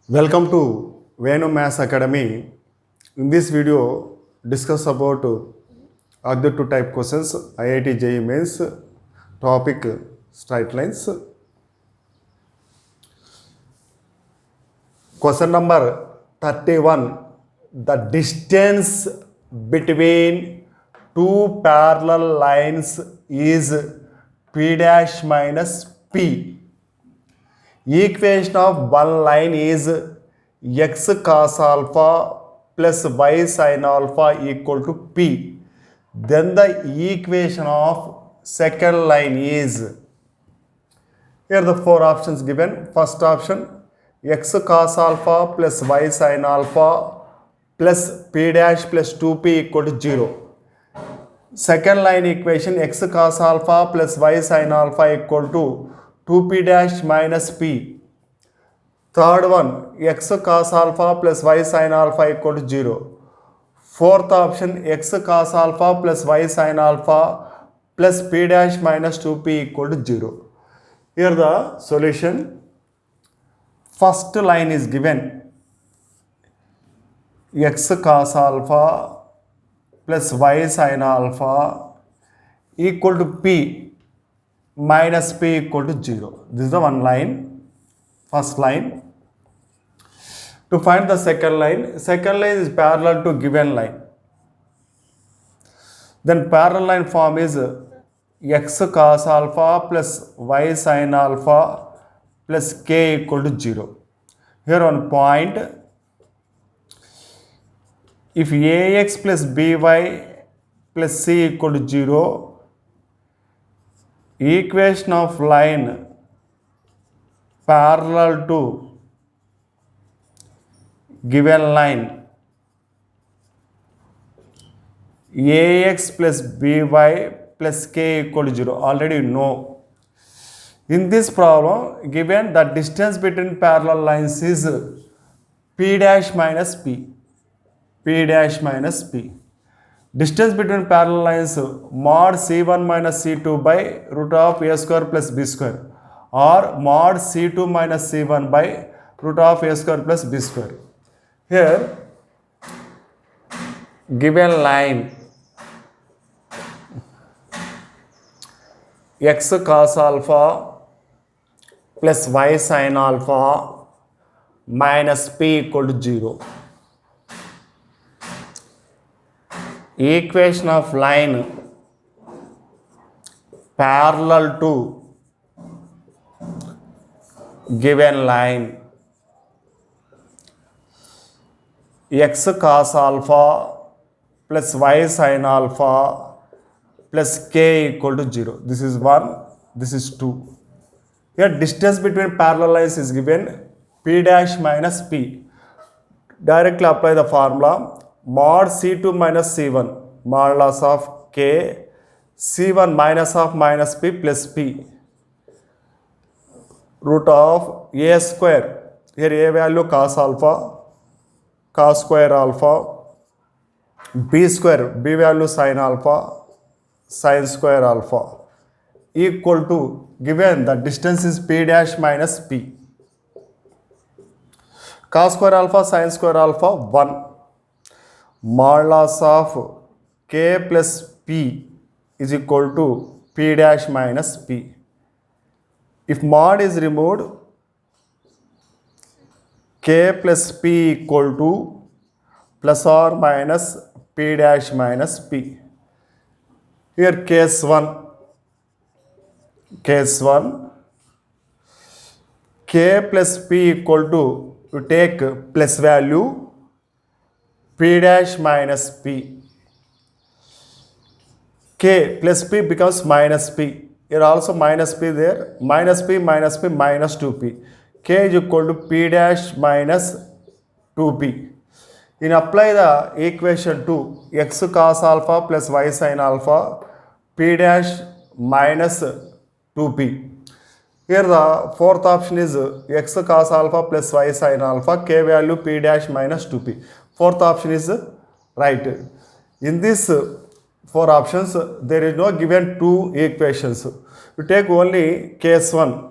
Welcome to Venu Maths Academy. In this video, discuss about other two type questions IIT JEE Mains topic straight lines. Question number 31. The distance between two parallel lines is P dash minus P. Equation of one line is x cos alpha plus y sin alpha equal to P. Then the equation of second line is, here the four options given. First option, x cos alpha plus y sin alpha plus P dash plus 2P equal to 0. Second line equation, x cos alpha plus y sin alpha equal to 2P dash minus P. Third one, x cos alpha plus y sin alpha equal to 0. Fourth option, x cos alpha plus y sin alpha plus P dash minus 2P equal to 0. Here the solution. First line is given, x cos alpha plus y sin alpha equal to P minus P equal to 0. This is the one line, first line. To find the second line is parallel to given line. Then parallel line form is x cos alpha plus y sin alpha plus k equal to 0. Here one point, if ax plus by plus c equal to 0, equation of line parallel to given line ax plus by plus k equal to 0, already you know. In this problem, given the distance between parallel lines is p dash minus p. P dash minus p. Distance between parallel lines mod c1 minus c2 by root of a square plus b square, or mod c2 minus c1 by root of a square plus b square. Here given line x cos alpha plus y sin alpha minus p equal to 0. Equation of line parallel to given line x cos alpha plus y sin alpha plus k equal to 0. This is 1, this is 2. Here distance between parallel lines is given p dash minus p. Directly apply the formula mod c2 minus c1 modulus of k c1 minus of minus p plus p root of a square. Here a value cos alpha, cos square alpha, b square, b value sin alpha, sin square alpha equal to, given the distance is p dash minus p. Cos square alpha, sin square alpha 1. Modulus of k plus p is equal to p dash minus p. If mod is removed, k plus p equal to plus or minus p dash minus p. Here case 1, k plus p equal to, you take plus value p dash minus p. K plus p becomes minus p. Here also minus p there. Minus p minus 2p. K is equal to p dash minus 2p. In apply the equation to x cos alpha plus y sin alpha p dash minus 2p. Here the fourth option is x cos alpha plus y sin alpha, k value p dash minus 2p. Fourth option is right. In this four options, there is no given two equations. You take only case 1,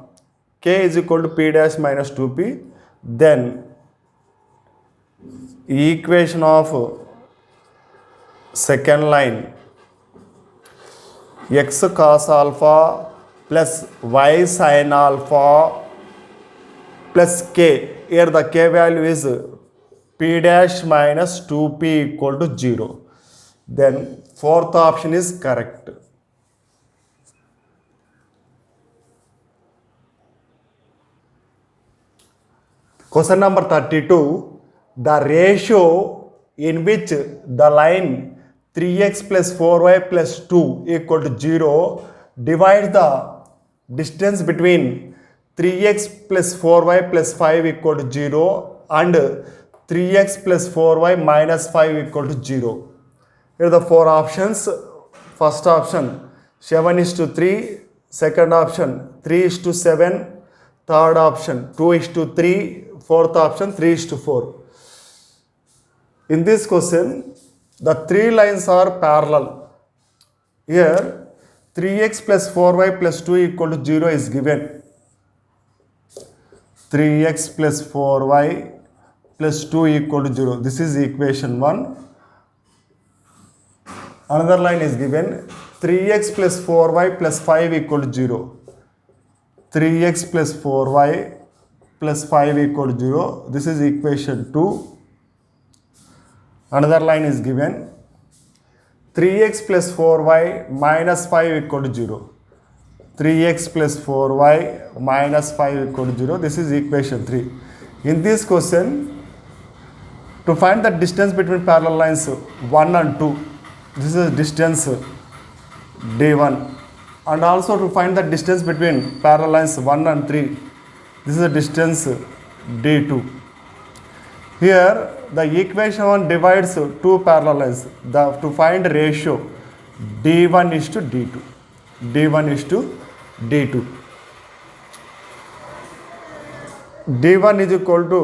k is equal to p dash minus 2p. Then equation of second line x cos alpha plus y sin alpha plus k. Here the k value is p dash minus 2p equal to 0. Then fourth option is correct. Question number 32. The ratio in which the line 3x plus 4y plus 2 equal to 0 divides the distance between 3x plus 4y plus 5 equal to 0 and 3x plus 4y minus 5 equal to 0. Here are the four options. First option 7:3, second option 3:7, third option 2:3, fourth option 3:4. In this question, the three lines are parallel. Here 3x plus 4y plus 2 equal to 0 is given. 3x plus 4y plus 2 equal to 0. This is equation 1. Another line is given. 3x plus 4y plus 5 equal to 0. 3x plus 4y plus 5 equal to 0. This is equation 2. Another line is given. 3x plus 4y minus 5 equal to 0. 3x plus 4y minus 5 equal to 0. This is equation 3. In this question, to find the distance between parallel lines 1 and 2, this is distance d1. And also to find the distance between parallel lines 1 and 3, this is the distance d2. Here the equation 1 divides two parallel lines. To find ratio d1 is to d2. d1 is to d2. d1 is equal to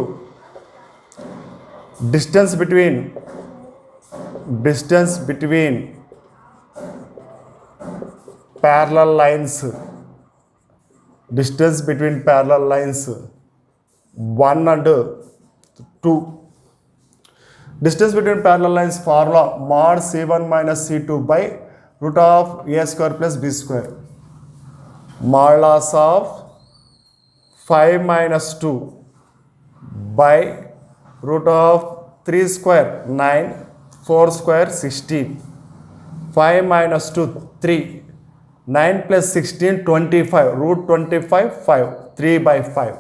distance between parallel lines. Distance between parallel lines 1 and 2. Distance between parallel lines formula mod c1 minus c2 by root of a square plus b square. Modulus of 5 minus 2 by root of 3 square 9, 4 square 16, 5 minus 2 3, 9 plus 16 25, root 25 5, 3 by 5.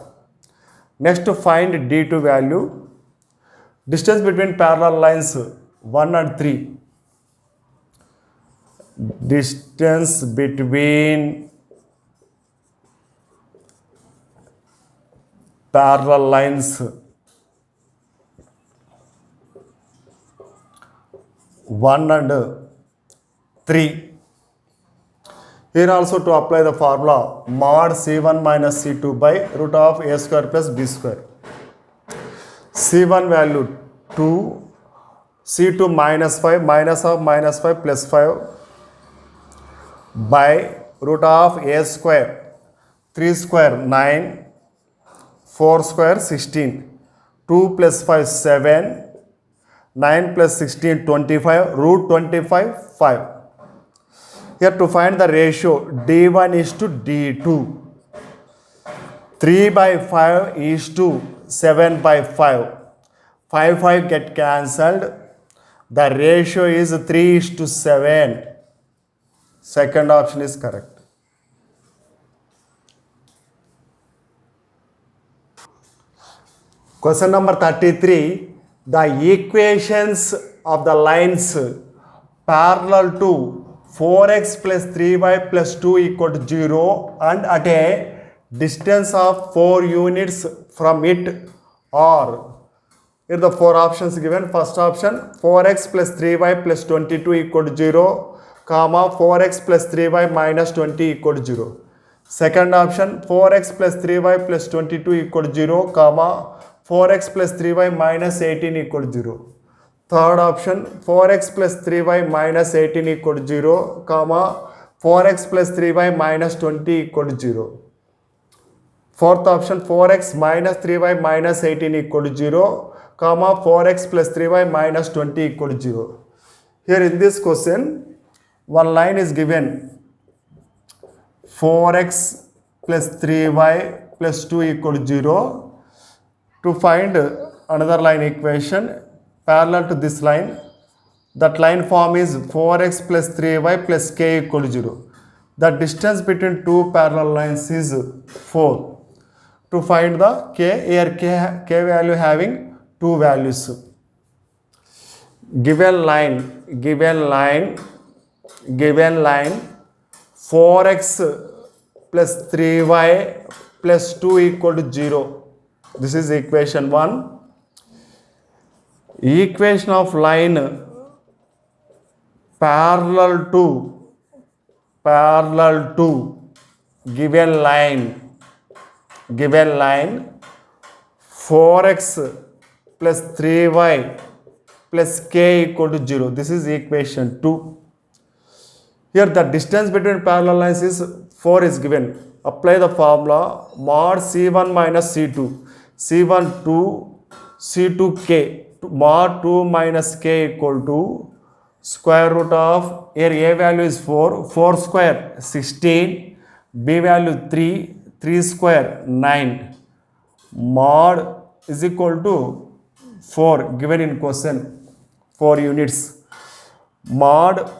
Next to find d2 value. Distance between parallel lines 1 and 3. Distance between parallel lines 1 and 3. Here also to apply the formula mod c1 minus c2 by root of a square plus b square. c1 value 2, c2 minus 5, minus of minus 5 plus 5 by root of a square, 3 square 9, 4 square 16, 2 plus 5 7, 9 plus 16 25, root 25 5. Here to find the ratio d1 is to d2. 3 by 5 is to 7 by 5. 5 get cancelled. The ratio is 3:7. Second option is correct. Question number 33. The equations of the lines parallel to 4x plus 3y plus 2 equal to 0 and at a distance of 4 units from it are. Here the four options given. First option 4x plus 3y plus 22 equal to 0, comma 4x plus 3y minus 20 equal to 0. Second option 4x plus 3y plus 22 equal to 0, comma 4x plus 3y minus 18 equal to 0. Third option 4x plus 3y minus 18 equal to 0, comma 4x plus 3y minus 20 equal to 0. Fourth option 4x minus 3y minus 18 equal to 0, comma 4x plus 3y minus 20 equal to 0. Here in this question, one line is given 4x plus 3y plus 2 equal to 0. To find another line equation parallel to this line, that line form is 4x plus 3y plus k equal to 0. The distance between two parallel lines is 4. To find the k, here k value having two values. Given line 4x plus 3y plus 2 equal to 0. This is equation 1. Equation of line parallel to given line 4x plus 3y plus k equal to 0. This is equation 2. Here the distance between parallel lines is 4 is given. Apply the formula mod c1 minus c2. c1 2, c2 k. Mod 2 minus k equal to square root of, here a value is 4 square 16, b value 3 square 9. Mod is equal to 4 given in question, 4 units. Mod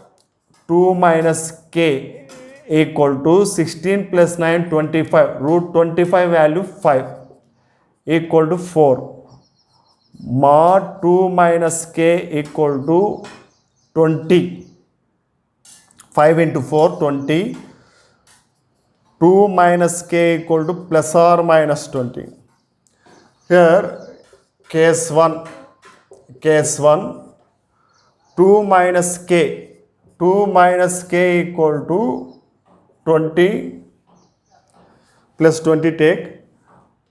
2 minus k equal to 16 plus 9 25, root 25 value 5 equal to 4. Mod 2 minus k equal to 20. 5 into 4 20. 2 minus k equal to plus or minus 20. Here case 1 2 minus k equal to 20 plus 20 take,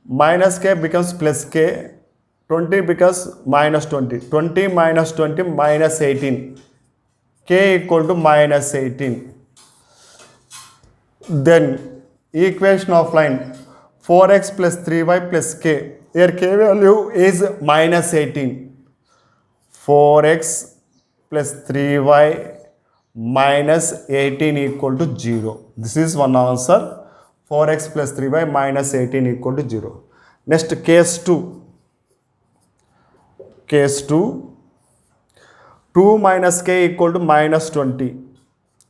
minus k becomes plus k, 20 becomes minus 20, 20 minus 20 minus 18, k equal to minus 18. Then equation of line 4x plus 3y plus k, here k value is minus 18. 4x plus 3y minus 18 equal to 0. This is one answer. 4x plus 3y minus 18 equal to 0. Next case 2. 2 minus k equal to minus 20.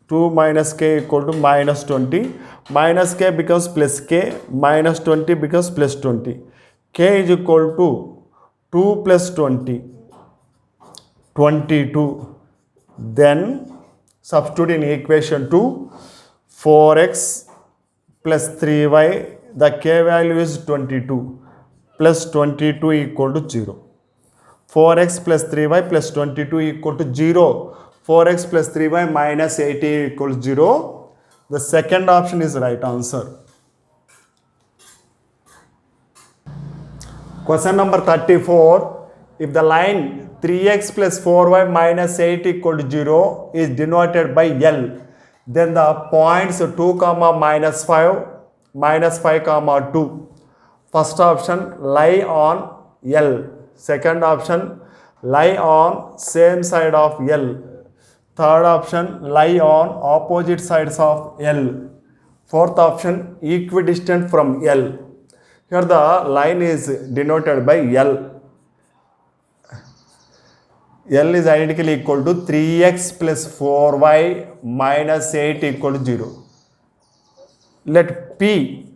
2 minus k equal to minus 20. Minus k becomes plus k. Minus 20 becomes plus 20. K is equal to 2 plus 20. 22. Then substitute in equation 2. 4x plus 3y, the k value is 22, plus 22 equal to 0. 4x plus 3y plus 22 equal to 0. 4x plus 3y minus 80 equals 0. The second option is right answer. Question number 34. If the line 3x plus 4y minus 8 equal to 0 is denoted by L, then the points 2 comma minus 5 comma 2. First option lie on L. Second option lie on same side of L. Third option lie on opposite sides of L. Fourth option equidistant from L. Here the line is denoted by L. L is identically equal to 3x plus 4y minus 8 equal to 0. Let P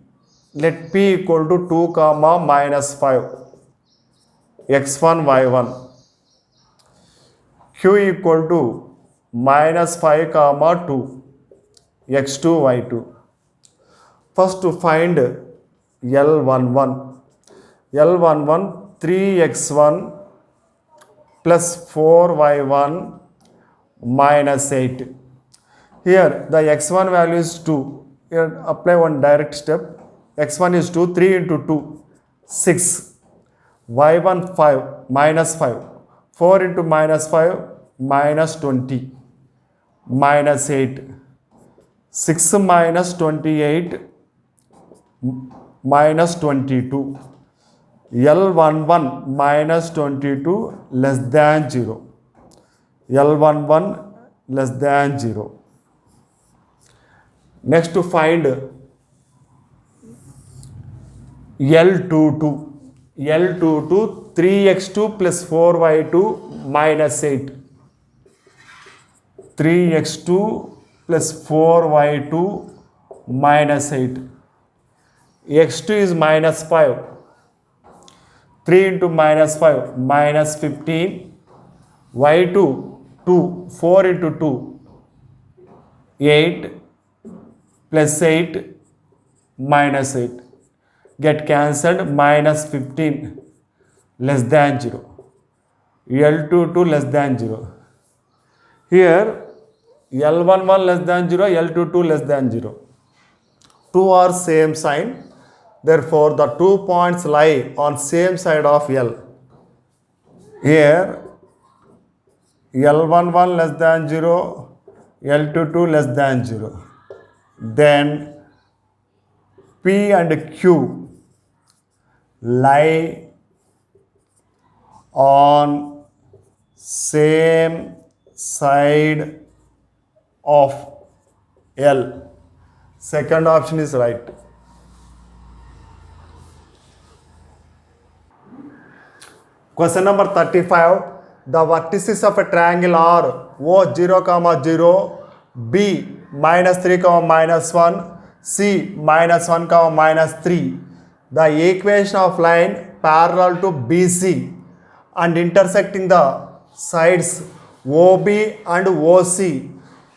equal to 2 comma minus 5. x1 y1. Q equal to minus 5 comma 2. x2 y2. First to find L11. 3x1 plus 4y1 minus 8. Here the x1 value is 2. Here apply one direct step. x1 is 2, 3 into 2, 6. y1 5, minus 5. 4 into minus 5, minus 20, minus 8. 6 minus 28, minus 22. L11 minus 22 less than 0. L11 less than 0. Next to find L22. L22 3x2 plus 4y2 minus 8. 3x2 plus 4y2 minus 8. x2 is minus 5. 3 into minus 5 minus 15. y2 2. 4 into 2 8 plus 8 minus 8. Get cancelled. Minus 15 less than 0. L22 less than 0. Here L11 less than 0, L22 less than 0. Two are same sign. Therefore, the 2 points lie on same side of L. Here L11 less than 0, L22 less than 0. Then P and Q lie on same side of L. Second option is right. Question number 35. The vertices of a triangle are O 0, 0, B minus 3, minus 1, C minus 1, minus 3. The equation of line parallel to BC and intersecting the sides OB and OC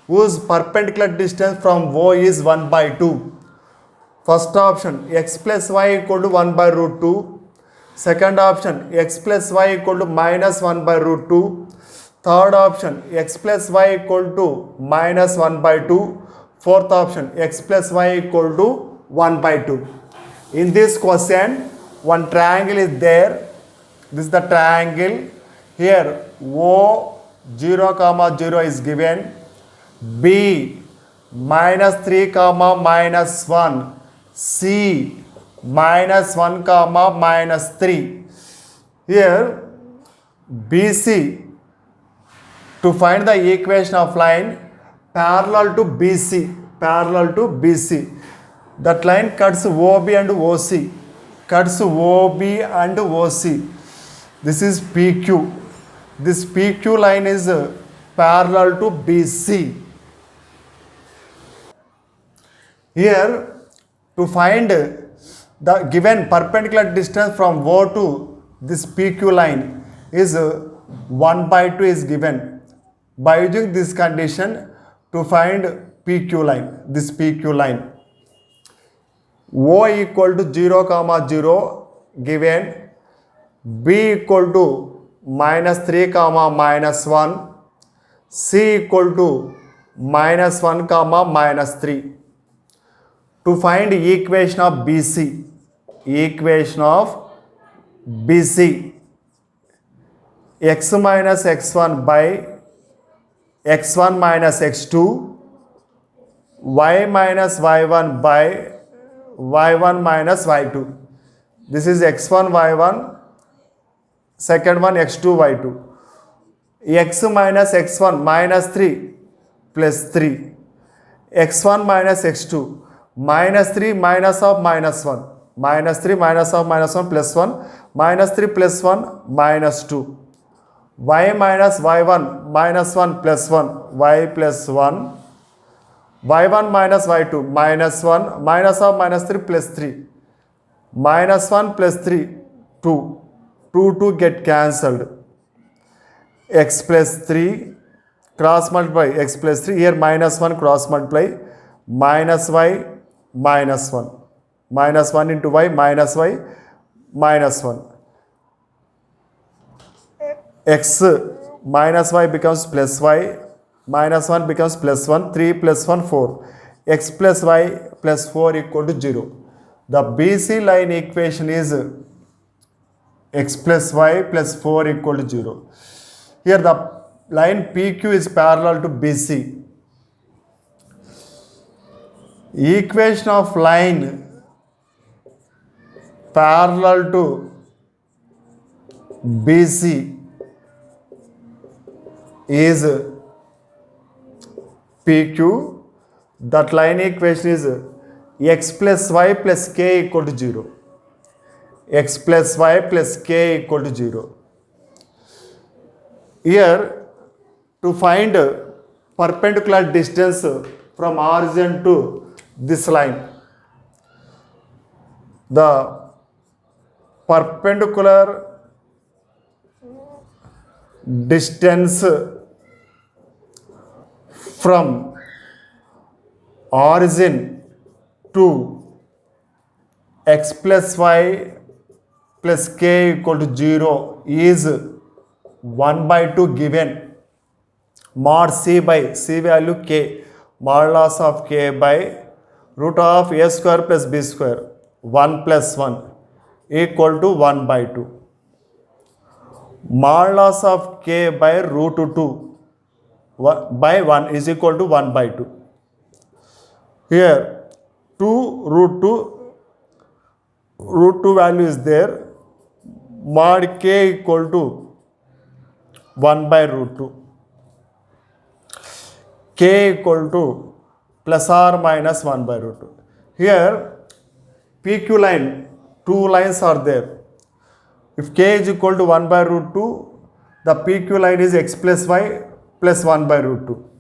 whose perpendicular distance from O is 1 by 2. First option x plus y equal to 1 by root 2. Second option x plus y equal to minus 1 by root 2. Third option x plus y equal to minus 1 by 2. Fourth option x plus y equal to 1 by 2. In this question, one triangle is there. This is the triangle. Here O 0, 0 is given. B minus 3, minus 1. C minus 1, minus 3. Here BC, to find the equation of line parallel to BC, that line cuts OB and OC, this is PQ. This PQ line is parallel to BC. Here, to find the given perpendicular distance from O to this PQ line is 1 by 2 is given. By using this condition, to find PQ line, this PQ line, O equal to 0, 0 given, B equal to minus 3, minus 1, C equal to minus 1, minus 3. To find equation of BC, x minus x1 by x1 minus x2, y minus y1 by y1 minus y2. This is x1 y1, second one x2 y2. X minus x1 minus 3 plus 3, x1 minus x2 minus 3 minus of minus 1, minus 3 minus of minus 1 plus 1, minus 3 plus 1 minus 2, y minus y1 minus 1 plus 1, y plus 1, y1 minus y2 minus 1 minus of minus 3 plus 3, minus 1 plus 3 2, 2 get cancelled, x plus 3 cross multiply x plus 3, here minus 1 cross multiply, minus y minus 1, minus 1 into y minus 1, x minus y becomes plus y, minus 1 becomes plus 1, 3 plus 1 4, x plus y plus 4 equal to 0. The BC line equation is x plus y plus 4 equal to 0. Here the line PQ is parallel to BC. Equation of line parallel to BC is PQ, that line equation is x plus y plus k equal to 0. X plus y plus k equal to 0. Here, to find perpendicular distance from origin to this line, the perpendicular distance from origin to x plus y plus k equal to 0 is 1 by 2 given mod c by c value k modulus of k by root of a square plus b square 1 plus 1 equal to 1 by 2. Modulus of k by root 2 by 1 is equal to 1 by 2. Here 2 root 2 value is there, mod k equal to 1 by root 2. K equal to plus or minus 1 by root 2. Here PQ line, two lines are there. If k is equal to 1 by root 2, the PQ line is x plus y plus 1 by root 2.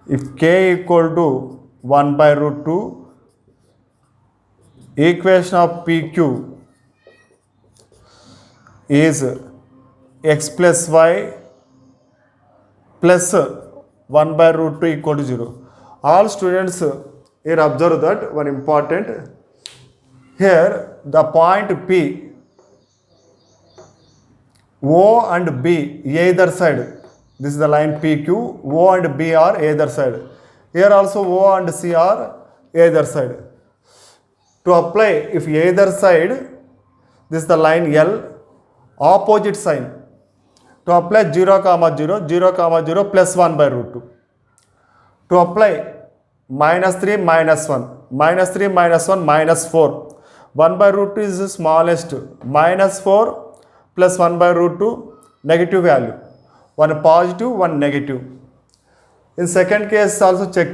If k equal to 1 by root 2, equation of PQ is x plus y plus 1 by root 2 equal to 0. All students here observe that one important. Here the point P, O and B either side. This is the line PQ. O and B are either side. Here also O and C are either side. To apply, if either side, this is the line L, opposite sign. To apply 0, 0, 0, 0 plus 1 by root 2. To apply minus 3, minus 1, minus 3, minus 1, minus 4. 1 by root 2 is the smallest. Minus 4 plus 1 by root 2, negative value. One positive, one negative. In second case also check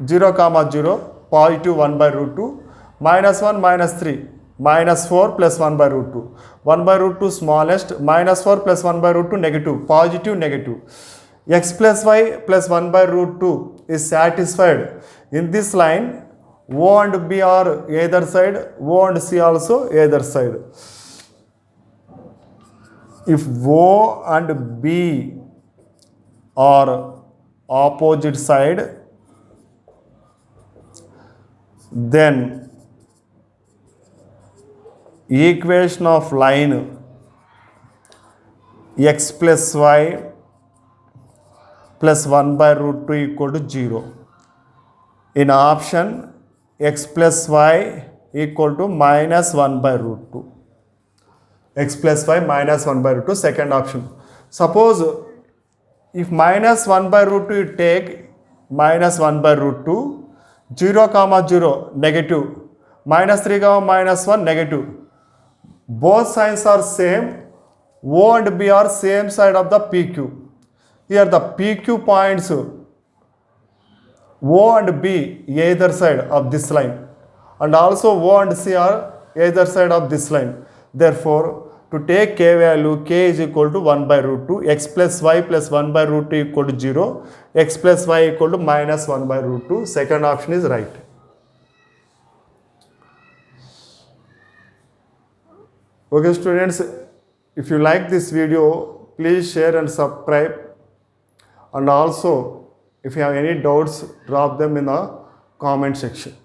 0, 0, positive 1 by root 2, minus 1, minus 3, minus 4 plus 1 by root 2. 1 by root 2 smallest, minus 4 plus 1 by root 2 negative, positive, negative. X plus y plus 1 by root 2 is satisfied. In this line, O and B are either side, O and C also either side. If O and B are opposite side, then equation of line x plus y plus 1 by root 2 equal to 0. In option, x plus y equal to minus 1 by root 2. X plus y minus 1 by root 2, second option. Suppose if minus 1 by root 2 you take minus 1 by root 2, 0, 0, negative, minus 3, minus 1, negative. Both signs are same. O and B are same side of the PQ. Here the PQ points O and B either side of this line, and also O and C are either side of this line. Therefore, to take k value, k is equal to 1 by root 2, x plus y plus 1 by root 2 equal to 0, x plus y equal to minus 1 by root 2. Second option is right. Okay students, if you like this video, please share and subscribe. And also, if you have any doubts, drop them in the comment section.